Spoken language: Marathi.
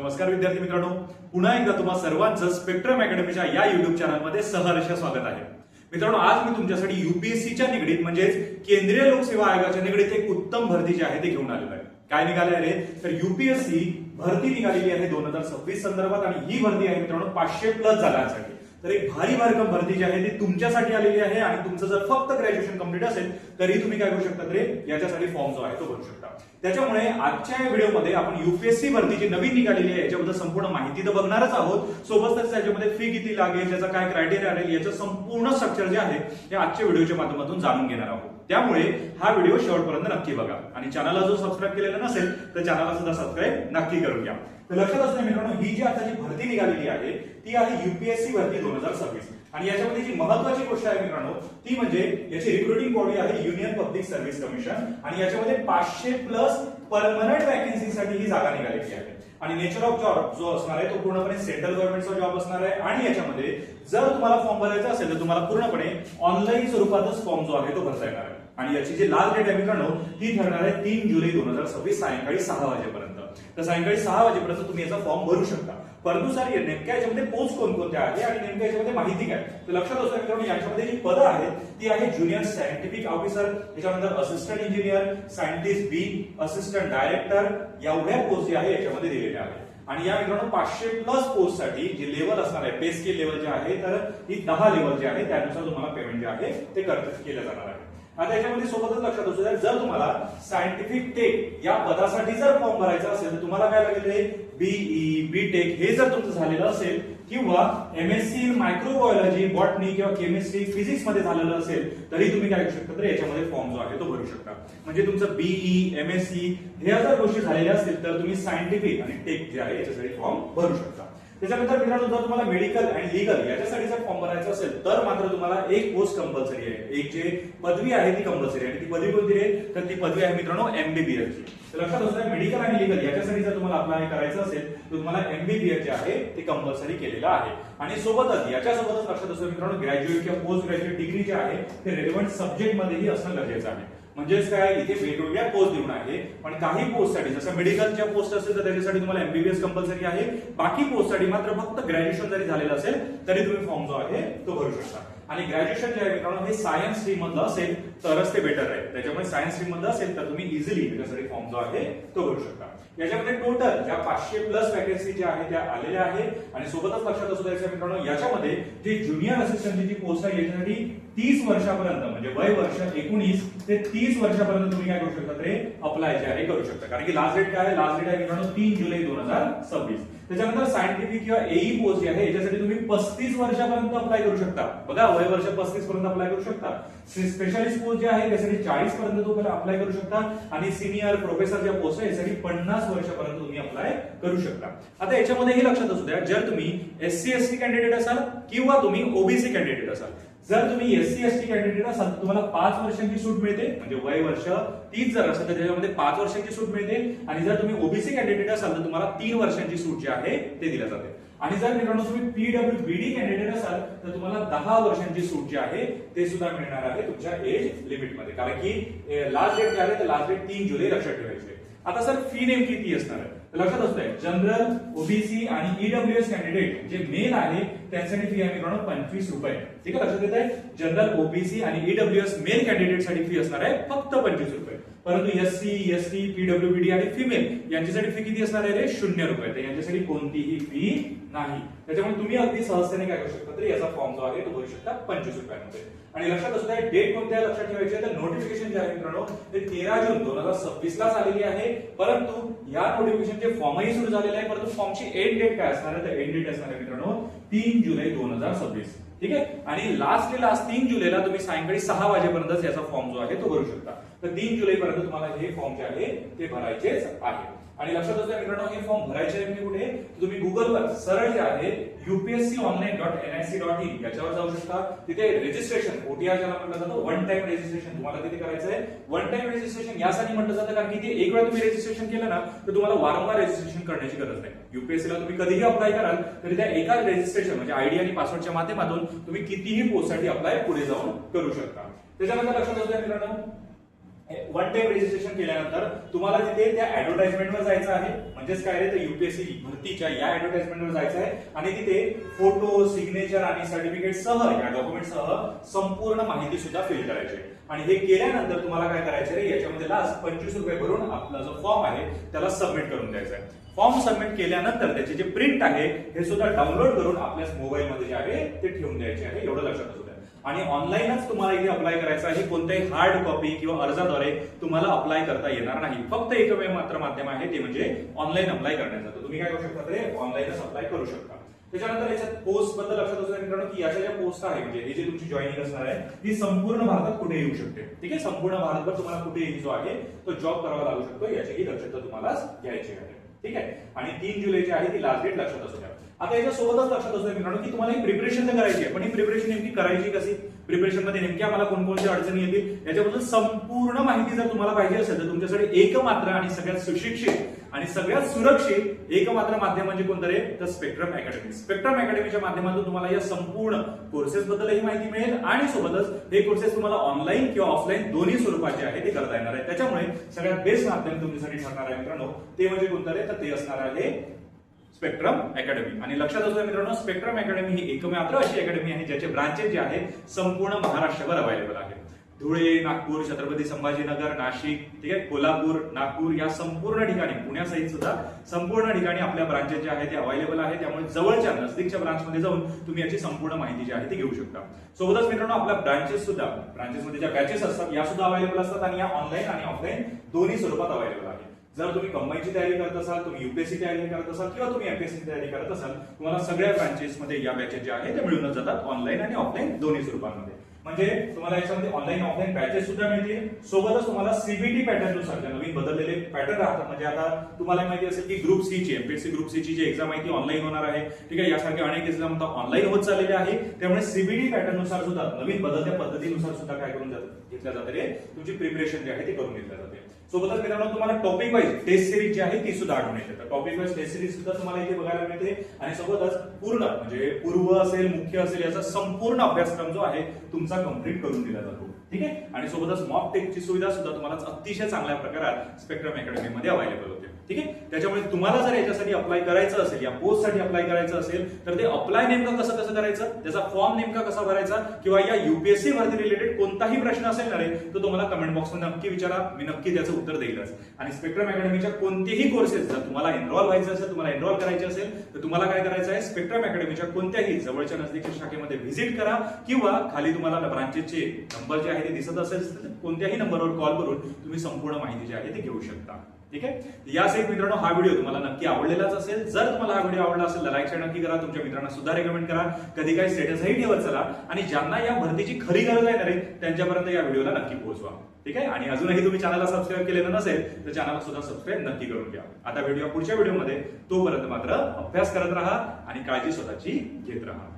नमस्कार विद्यार्थी मित्रांनो, पुन्हा एकदा तुम्हा सर्वांचं स्पेक्ट्रम अकॅडमीच्या या युट्यूब चॅनलमध्ये सहर्ष स्वागत आहे. मित्रांनो, आज मी तुमच्यासाठी युपीएससीच्या निगडीत म्हणजेच केंद्रीय लोकसेवा आयोगाच्या निगडीत एक उत्तम भरती जी आहे ते घेऊन आलेलो आहे. काय निघाले रे? तर युपीएससी भरती निघालेली आहे 2026 संदर्भात आणि ही भरती आहे मित्रांनो 500+ जागांसाठी. तर एक भारी भरकम भरती जी आहे ती तुमच्यासाठी आलेली आहे आणि तुमचं जर फक्त ग्रॅज्युएशन कंप्लीट असेल तरी तुम्ही काय करू शकता रे, याच्यासाठी फॉर्म जो आहे तो भरू शकता. त्याच्यामुळे आजच्या या व्हिडिओमध्ये आपण युपीएससी भरती जी नवीन निघालेली आहे याच्याबद्दल संपूर्ण माहिती तर बघणारच आहोत. सोबतच त्याच्यामध्ये फी किती लागेल, त्याचा काय क्रायटेरिया आहे, याचं संपूर्ण स्ट्रक्चर जे आहे हे आजच्या व्हिडिओच्या माध्यमातून जाणून घेणार आहोत. त्यामुळे हा व्हिडिओ शेवटपर्यंत नक्की बघा आणि चॅनलला जो सबस्क्राईब केलेला नसेल तर चॅनलला सुद्धा सबस्क्राईब नक्की करून घ्या. तर लक्षात असणे मित्रांनो, ही जी आता जी भरती निघालेली आहे ती आहे युपीएससी भरती 2026 आणि याच्यामध्ये जी महत्त्वाची गोष्ट आहे मित्रांनो ती म्हणजे याची रिक्रुटिंग बॉडी आहे युनियन पब्लिक सर्व्हिस कमिशन आणि याच्यामध्ये 500+ परमनंट वॅकन्सीसाठी ही जागा निघालेली आहे. आणि नेचर ऑफ जॉब जो असणार आहे तो पूर्णपणे सेंट्रल गव्हर्नमेंटचा जॉब असणार आहे आणि याच्यामध्ये जर तुम्हाला फॉर्म भरायचा असेल तर तुम्हाला पूर्णपणे ऑनलाईन स्वरूपातच फॉर्म जो आहे तो भरता येणार आहे. आणि याची जी लास्ट डेट आहे मित्रांनो ती ठरणार आहे 3 जुलै 2026 सायंकाळी 6 वाजेपर्यंत. तर सायंकाळी 6 वाजेपर्यंत तुम्ही याचा फॉर्म भरू शकता. परंतु सर नेमक्या याच्यामध्ये पोस्ट कोणकोणत्या आहे आणि नेमक्या याच्यामध्ये माहिती काय, तर लक्षात असू मित्रांनो याच्यामध्ये जी पदं आहेत ती आहे ज्युनियर सायंटिफिक ऑफिसर, त्याच्यानंतर असिस्टंट इंजिनियर, सायंटिस्ट बी, असिस्टंट डायरेक्टर, एवढ्या पोस्ट जे आहे याच्यामध्ये दिलेल्या आहेत. आणि या मित्रांनो 500+ पोस्ट साठी जे लेवल असणार आहे पे स्केल लेवल जे आहे तर ही 10 लेवल जे आहे त्यानुसार तुम्हाला पेमेंट जे आहे ते केलं जाणार आहे. आता याच्यामध्ये सोबतच लक्षात असू द्या, जर तुम्हाला सायंटिफिक टेक या पदासाठी जर फॉर्म भरायचा असेल तर तुम्हाला काय लागेल, बीई बीटेक हे जर तुमचं झालेलं असेल किंवा एमएससी इन मायक्रोबायोलॉजी, बॉटनी किंवा केमिस्ट्री, फिजिक्स मध्ये झालेलं असेल तरी तुम्ही काय करू शकता तर याच्यामध्ये फॉर्म जो आहे तो भरू शकता. म्हणजे तुमचं बीई एमएससी हे जर गोष्टी झालेल्या असतील तर तुम्ही सायंटिफिक आणि टेक जे आहे याच्यासाठी फॉर्म भरू शकता. त्याच्यानंतर मित्रांनो जर तुम्हाला मेडिकल आणि लीगल याच्यासाठी जर फॉर्म भरायचा असेल तर मात्र तुम्हाला एक पोस्ट कंपल्सरी आहे, एक जे पदवी आहे ती कंपल्सरी आहे. ती पदवी कोणती आहे तर ती पदवी आहे मित्रांनो एमबीबीएस ची. तर लक्षात असू मेडिकल आणि लीगल याच्यासाठी जर तुम्हाला अप्लाय करायचं असेल तर तुम्हाला एमबीबीएस जे आहे ते कंपल्सरी केलेलं आहे. आणि सोबतच याच्यासोबतच लक्षात असू मित्रांनो ग्रॅज्युएट किंवा पोस्ट ग्रॅज्युएट डिग्री जे आहे ते रेलेव्हंट सब्जेक्ट मध्येही असणं गरजेचं आहे. म्हणजेच काय, इथे वेगवेगळ्या पोस्ट देऊन आहे पण काही पोस्टसाठी जसं मेडिकलच्या पोस्ट असेल तर त्याच्यासाठी तुम्हाला एमबीबीएस कंपल्सरी आहे. बाकी पोस्टसाठी मात्र फक्त ग्रॅज्युएशन जरी झालेलं असेल तरी तुम्ही फॉर्म जो आहे तो भरू शकता. आणि ग्रॅज्युएशन जे आहे मित्रांनो हे सायन्स स्ट्रीम मधलं असेल तरच ते बेटर आहे. त्याच्यामुळे सायन्स स्ट्रीम मधलं असेल तर तुम्ही इझिली त्याच्यासाठी फॉर्म जो आहे तो भरू शकता. याच्यामध्ये टोटल ज्या 500+ वॅकन्सी ज्या आहेत त्या आलेल्या आहेत आणि सोबतच लक्षात असू द्यायचं मित्रांनो याच्यामध्ये जे ज्युनियर असिस्टंटची जी पोस्ट आहे याच्यासाठी 30 वर्षापर्यंत म्हणजे वय वर्ष 19 ते 30 वर्षापर्यंत तुम्ही काय करू शकता ते अप्लाय जे आहे करू शकता. कारण की लास्ट डेट काय आहे, लास्ट डेट आहे मित्रांनो 3 जुलै 2026. त्याच्यानंतर सायंटिफिक किंवा एई पोस्ट जी आहे याच्यासाठी तुम्ही 35 वर्षापर्यंत अप्लाय करू शकता. बघा वय वर्ष 35 पर्यंत अप्लाय करू शकता. स्पेशालिस्ट पोस्ट जे आहे त्यासाठी 40 पर्यंत तुम्ही अप्लाय करू शकता आणि सिनियर प्रोफेसर ज्या पोस्ट आहे यासाठी 50 वर्षापर्यंत तुम्ही अप्लाय करू शकता. आता याच्यामध्ये हे लक्षात असू द्या, जर तुम्ही एससी एसटी कॅन्डिडेट असाल किंवा तुम्ही ओबीसी कॅन्डिडेट असाल, जर तुम्ही एससी एसटी कॅन्डिडेट असाल तर तुम्हाला 5 वर्षांची सूट मिळते. म्हणजे वय वर्ष 30 जर असेल तर त्याच्यामध्ये 5 वर्षांची सूट मिळते. आणि जर तुम्ही ओबीसी कॅन्डिडेट असाल तर तुम्हाला 3 वर्षांची सूट जी आहे ते दिल्या जाते. आणि जर मित्रांनो तुम्ही पीडब्ल्यूबीडी कॅन्डिडेट असाल तर तुम्हाला 10 वर्षांची सूट जी आहे ते सुद्धा मिळणार आहे तुमच्या एज लिमिटमध्ये. कारण की लास्ट डेट काय आहे तर लास्ट डेट 3 जुलै लक्षात ठेवायची. आता सर फी नेमकी किती असणार आहे लक्षात असू द्या, जनरल ओबीसी आणि ईडब्ल्यूएस कॅन्डिडेट जे मेल आहे त्यांसाठी फी आहे मित्रांनो 25 रुपये. ठीक आहे, लक्षात येत आहे. जनरल ओबीसी आणि ईडब्ल्यूएस मेल कॅन्डिडेट साठी फी असणार आहे फक्त 25 रुपये. परंतु एससी एसटी पीडब्ल्यूबीडी आणि फिमेल यांच्यासाठी फी किती असणार आहे रे 0 रुपये. तर यांच्यासाठी कोणतीही फी नाही. त्याच्यामुळे तुम्ही अगदी सहजतेने काय करू शकता तर याचा फॉर्म जो आहे तो भरू शकता 25 रुपयांमध्ये. आणि लक्षात असू द्या डेट कोणत्या लक्षात ठेवायची आहे तर नोटिफिकेशन जे आहे मित्रांनो ते 13 जून 2026 ला आलेली आहे. परंतु या नोटिफिकेशनचे फॉर्मही सुरू झालेले आहे. परंतु फॉर्मची एंड डेट काय असणार आहे तर एंड डेट असणार आहे मित्रांनो 3 जुलै 2026. ठीक आहे, आणि लास्ट 3 जुलैला तुम्ही सायंकाळी 6 वाजेपर्यंत याचा फॉर्म जो आहे तो भरू शकता. तर 3 जुलै पर्यंत तुम्हाला हे फॉर्म जे आहे ते भरायचेच आहे. आणि लक्षात असू द्या मित्रांनो हे फॉर्म भरायचे आहे कुठे, तुम्ही गुगलवर सरळ जे आहे upsconline.nic.in याच्यावर जाऊ शकता. तिथे रजिस्ट्रेशन ओटीआर ज्याला म्हटलं जातं वन टाइम रजिस्ट्रेशन तुम्हाला तिथे करायचं आहे. वन टाइम रजिस्ट्रेशन यासाठी म्हटलं जातं कारण की ते एक वेळा तुम्ही रजिस्ट्रेशन केलं ना तर तुम्हाला वारंवार रजिस्ट्रेशन करण्याची गरज नाही. युपीएससी ला तुम्ही कधीही अप्लाय कराल तरी त्या एका रजिस्ट्रेशन म्हणजे आयडी आणि पासवर्डच्या माध्यमातून तुम्ही कितीही पोस्टसाठी अप्लाय पुढे जाऊन करू शकता. त्याच्यानंतर लक्षात असू द्या मित्रांनो वन टाइम रजिस्ट्रेशन केल्यानंतर तुम्हाला तिथे त्या ऍडव्हर्टाइजमेंटवर जायचं आहे, म्हणजेच काय रे, तर युपीएससी भरतीच्या या ऍडव्हर्टाइजमेंटवर जायचं आहे आणि तिथे फोटो, सिग्नेचर आणि सर्टिफिकेट सह या डॉक्युमेंट सह संपूर्ण माहिती सुद्धा फिल करायची आहे. आणि हे केल्यानंतर तुम्हाला काय करायचं रे, याच्यामध्ये लास्ट 25 रुपये भरून आपला जो फॉर्म आहे त्याला सबमिट करून द्यायचा आहे. फॉर्म सबमिट केल्यानंतर त्याची जे प्रिंट आहे हे सुद्धा डाउनलोड करून आपल्या मोबाईल मध्ये जे आहे ते ठेवून द्यायचे आहे, एवढं लक्षात असू द्या. आणि ऑनलाईनच तुम्हाला इथे अप्लाय करायचं आहे, कोणत्याही हार्ड कॉपी किंवा अर्जाद्वारे तुम्हाला अप्लाय करता येणार नाही. फक्त एकमेव मात्र माध्यम आहे ते म्हणजे ऑनलाईन अप्लाय करण्याचं. तर तुम्ही काय करू शकता, ते ऑनलाईनच अप्लाय करू शकता. त्याच्यानंतर याच्यात पोस्ट बद्दल लक्षात असू द्या मित्रांनो, की याच्या ज्या पोस्ट आहे म्हणजे ही जी तुमची जॉईनिंग असणार आहे ती संपूर्ण भारतात कुठे येऊ शकते. ठीक आहे, संपूर्ण भारतभर तुम्हाला कुठेही जो आहे तो जॉब करावा लागू शकतो, याची दक्षता तुम्हाला घ्यायची आहे. ठीक आहे, आणि 3 जुलैची आहे ती लास्ट डेट लक्षात असू द्या. आता याच्या सोबतच लक्षात असू द्या मित्रांनो, की तुम्हाला ही प्रिपरेशन तर करायची आहे, पण ही प्रिपरेशन नेमकी करायची कशी, प्रिपरेशन मध्ये नेमक्या मला कोणकोणत्या अडचणी येतील याच्याबद्दल संपूर्ण माहिती जर तुम्हाला पाहिजे असेल तर तुमच्यासाठी एकमात्र आणि सगळ्यात सुशिक्षित आणि सगळ्यात सुरक्षित एकमात्र माध्यम म्हणजे कोणतं रे, तर स्पेक्ट्रम अकॅडमी. स्पेक्ट्रम अकॅडमीच्या माध्यमातून तुम्हाला या संपूर्ण कोर्सेस बद्दलही माहिती मिळेल आणि सोबतच हे कोर्सेस तुम्हाला ऑनलाईन किंवा ऑफलाईन दोन्ही स्वरूपाचे आहे ते करता येणार आहे. त्याच्यामुळे सगळ्यात बेस्ट माध्यम तुमच्यासाठी ठरणार आहे मित्रांनो, ते म्हणजे कोणतं रे, तर ते असणार आहे स्पेक्ट्रम अकॅडमी. आणि लक्षात असू द्या मित्रांनो, स्पेक्ट्रम अकॅडमी ही एकमात्र अशी अकॅडमी आहे ज्याचे ब्रांचेस जे आहेत संपूर्ण महाराष्ट्रभर अवेलेबल आहे. धुळे, नागपूर, छत्रपती संभाजीनगर, नाशिक, ठीक आहे, कोल्हापूर, नागपूर या संपूर्ण ठिकाणी, पुण्यासहित सुद्धा संपूर्ण ठिकाणी आपल्या ब्रांचेस जे आहेत ते अवेलेबल आहे. त्यामुळे जवळच्या नजदीकच्या ब्रांचमध्ये जाऊन तुम्ही याची संपूर्ण माहिती जी आहे ती घेऊ शकता. सोबतच मित्रांनो आपल्या ब्रांचेसमध्ये ज्या बॅचेस असतात या सुद्धा अवेलेबल असतात आणि या ऑनलाईन आणि ऑफलाईन दोन्ही स्वरूपात अवेलेबल आहे. जर तुम्ही कंबाईनची तयारी करत असाल, तुम्ही युपीएससी तयारी करत असाल किंवा तुम्ही एमपीएससी तयारी करत असाल, तुम्हाला सगळ्या ब्रांचेसमध्ये या बॅचेस जे आहेत ते मिळूनच जातात, ऑनलाईन आणि ऑफलाईन दोन्ही स्वरूपांमध्ये. म्हणजे तुम्हाला याच्यामध्ये ऑनलाईन ऑफलाईन बॅचेस सुद्धा मिळतील. सोबतच तुम्हाला सीबीटी पॅटर्न नुसार नवीन बदललेले पॅटर्न राहतात. म्हणजे आता तुम्हाला माहिती असेल की ग्रुप सी ची, एमपीएससी ग्रुप सी ची जी एक्झाम आहे ती ऑनलाईन होणार आहे. ठीक आहे, यासारखे अनेक एक्झाम आता ऑनलाईन होत चाललेले आहे. त्यामुळे सीबीटी पॅटर्न नुसार सुद्धा नवीन बदलत्या पद्धतीनुसार सुद्धा काय करून घेतल्या जाते, तुमची प्रिपरेशन जी आहे ती करून घेतल्या जाते. सोबतच मित्रांनो तुम्हाला टॉपिक वाईज टेस्ट सिरीज जी आहे ती सुद्धा आढळून येते. तर टॉपिक वाईज टेस्ट सिरीज सुद्धा तुम्हाला इथे बघायला मिळते आणि सोबतच पूर्ण म्हणजे पूर्व असेल, मुख्य असेल याचा संपूर्ण अभ्यासक्रम जो आहे तुमचा कंप्लीट करून दिला जातो. ठीक आहे, आणि सोबतच मॉक टेस्टची सुविधा सुद्धा तुम्हाला अतिशय चांगल्या प्रकारात स्पेक्ट्रम अकॅडमी मध्ये अवेलेबल होते. ठीक आहे, त्याच्यामुळे तुम्हाला जर याच्यासाठी अप्लाय करायचं असेल, या पोस्टसाठी अप्लाय करायचं असेल तर ते अप्लाय नेमकं कसं करायचं, त्याचा फॉर्म नेमका कसा भरायचा किंवा या युपीएससी भरती रिलेटेड कोणताही प्रश्न असेल ना रे, तर तुम्हाला कमेंट बॉक्समध्ये नक्की विचारा, मी नक्की त्याचं उत्तर देईलच. आणि स्पेक्ट्रम अकॅडमीच्या कोणतेही कोर्सेस जर तुम्हाला एनरोल व्हायचं असेल, तुम्हाला एनरोल करायचे असेल तर तुम्हाला काय करायचं आहे, स्पेक्ट्रम अकॅडमीच्या कोणत्याही जवळच्या नजदीकच्या शाखेमध्ये व्हिजिट करा किंवा खाली तुम्हाला ब्रांचेसचे नंबर जे आहे ते दिसत असेल कोणत्याही नंबरवर कॉल करून तुम्ही संपूर्ण माहिती जी आहे ती घेऊ शकता. ठीक आहे, यासहित मित्रांनो हा व्हिडिओ तुम्हाला नक्की आवडलेलाच असेल. जर तुम्हाला हा व्हिडिओ आवडला असेल तर लाईक शेअर नक्की करा, तुमच्या मित्रांना सुद्धा रेकमेंड करा, कधी काही स्टेटसही ठेवत चला आणि ज्यांना या भरतीची खरी गरज आहे ना रे त्यांच्यापर्यंत या व्हिडिओला नक्की पोहोचवा. ठीक आहे, आणि अजूनही तुम्ही चॅनलला सबस्क्राईब केलेलं नसेल तर चॅनलला सुद्धा सबस्क्राईब नक्की करून घ्या. आता भेटूया पुढच्या व्हिडिओमध्ये, तोपर्यंत मात्र अभ्यास करत राहा आणि काळजी स्वतःची घेत राहा.